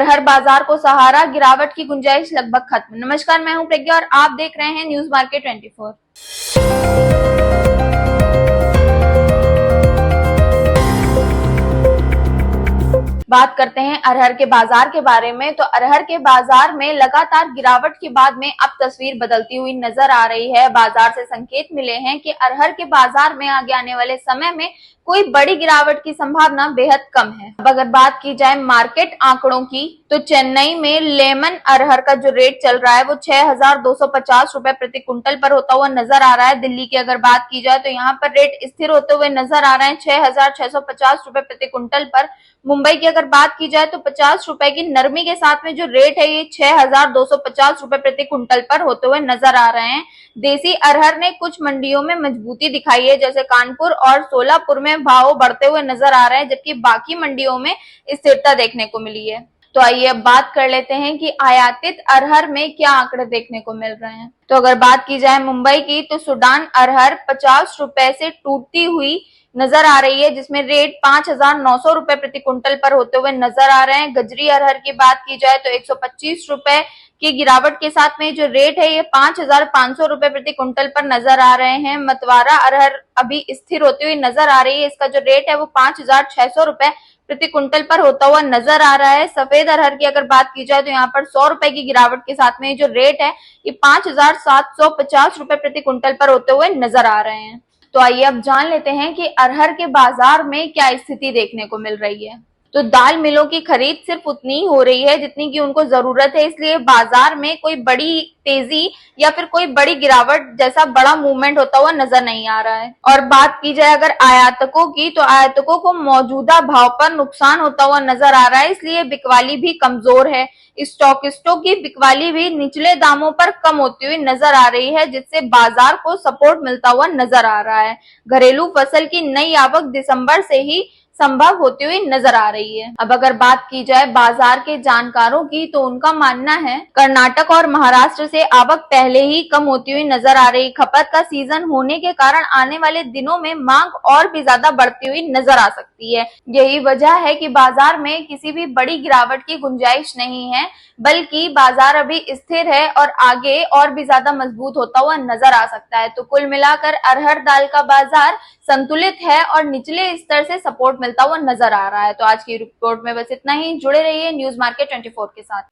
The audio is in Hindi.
अरहर बाजार को सहारा, गिरावट की गुंजाइश लगभग खत्म। नमस्कार, मैं हूं प्रज्ञा और आप देख रहे हैं न्यूज मार्केट 24। बात करते हैं अरहर के बाजार के बारे में। तो अरहर के बाजार में लगातार गिरावट के बाद में अब तस्वीर बदलती हुई नजर आ रही है। बाजार से संकेत मिले हैं कि अरहर के बाजार में आगे आने वाले समय में कोई बड़ी गिरावट की संभावना बेहद कम है। अब अगर बात की जाए मार्केट आंकड़ों की, तो चेन्नई में लेमन अरहर का जो रेट चल रहा है वो 6,250 रुपए प्रति क्विंटल पर होता हुआ नजर आ रहा है। दिल्ली की अगर बात की जाए तो यहाँ पर रेट स्थिर होते हुए नजर आ रहे हैं 6,650 रुपए प्रति क्विंटल पर। मुंबई की अगर बात की जाए तो 50 रुपए की नरमी के साथ में जो रेट है ये 6,250 रुपए प्रति क्विंटल पर होते हुए नजर आ रहे हैं। देसी अरहर ने कुछ मंडियों में मजबूती दिखाई है, जैसे कानपुर और सोलापुर में भाव बढ़ते हुए नजर आ रहे हैं, जबकि बाकी मंडियों में स्थिरता देखने को मिली है। तो आइए अब बात कर लेते हैं कि आयातित अरहर में क्या आंकड़े देखने को मिल रहे हैं। तो अगर बात की जाए मुंबई की, तो सूडान अरहर 50 रुपए से टूटती हुई नजर आ रही है, जिसमें रेट 5,900 रुपए प्रति क्विंटल पर होते हुए नजर आ रहे हैं। गजरी अरहर की बात की जाए तो 125 रुपए की गिरावट के साथ में जो रेट है ये 5,500 रुपए प्रति क्विंटल पर नजर आ रहे हैं। मतवारा अरहर अभी स्थिर होती हुई नजर आ रही है, इसका जो रेट है वो 5,600 रुपए प्रति क्विंटल पर होता हुआ नजर आ रहा है। सफेद अरहर की अगर बात की जाए तो यहाँ पर 100 रुपए की गिरावट के साथ में जो रेट है ये 5,750 रुपए प्रति क्विंटल पर होते हुए नजर आ रहे हैं। तो आइए अब जान लेते हैं कि अरहर के बाजार में क्या स्थिति देखने को मिल रही है। तो दाल मिलों की खरीद सिर्फ उतनी ही हो रही है जितनी की उनको जरूरत है, इसलिए बाजार में कोई बड़ी तेजी या फिर कोई बड़ी गिरावट जैसा बड़ा मूवमेंट होता हुआ नजर नहीं आ रहा है। और बात की जाए अगर आयातकों की, तो आयातकों को मौजूदा भाव पर नुकसान होता हुआ नजर आ रहा है, इसलिए बिकवाली भी कमजोर है। स्टॉकिस्टों की बिकवाली भी निचले दामों पर कम होती हुई नजर आ रही है, जिससे बाजार को सपोर्ट मिलता हुआ नजर आ रहा है। घरेलू फसल की नई आवक दिसंबर से ही संभव होती हुई नजर आ रही है। अब अगर बात की जाए बाजार के जानकारों की, तो उनका मानना है कर्नाटक और महाराष्ट्र से आवक पहले ही कम होती हुई नजर आ रही। खपत का सीजन होने के कारण आने वाले दिनों में मांग और भी ज्यादा बढ़ती हुई नजर आ सकती है। यही वजह है कि बाजार में किसी भी बड़ी गिरावट की गुंजाइश नहीं है, बल्कि बाजार अभी स्थिर है और आगे और भी ज्यादा मजबूत होता हुआ नजर आ सकता है। तो कुल मिलाकर अरहर दाल का बाजार संतुलित है और निचले स्तर से सपोर्ट मिलता हुआ नजर आ रहा है। तो आज की रिपोर्ट में बस इतना ही। जुड़े रहिए न्यूज मार्केट 24 के साथ।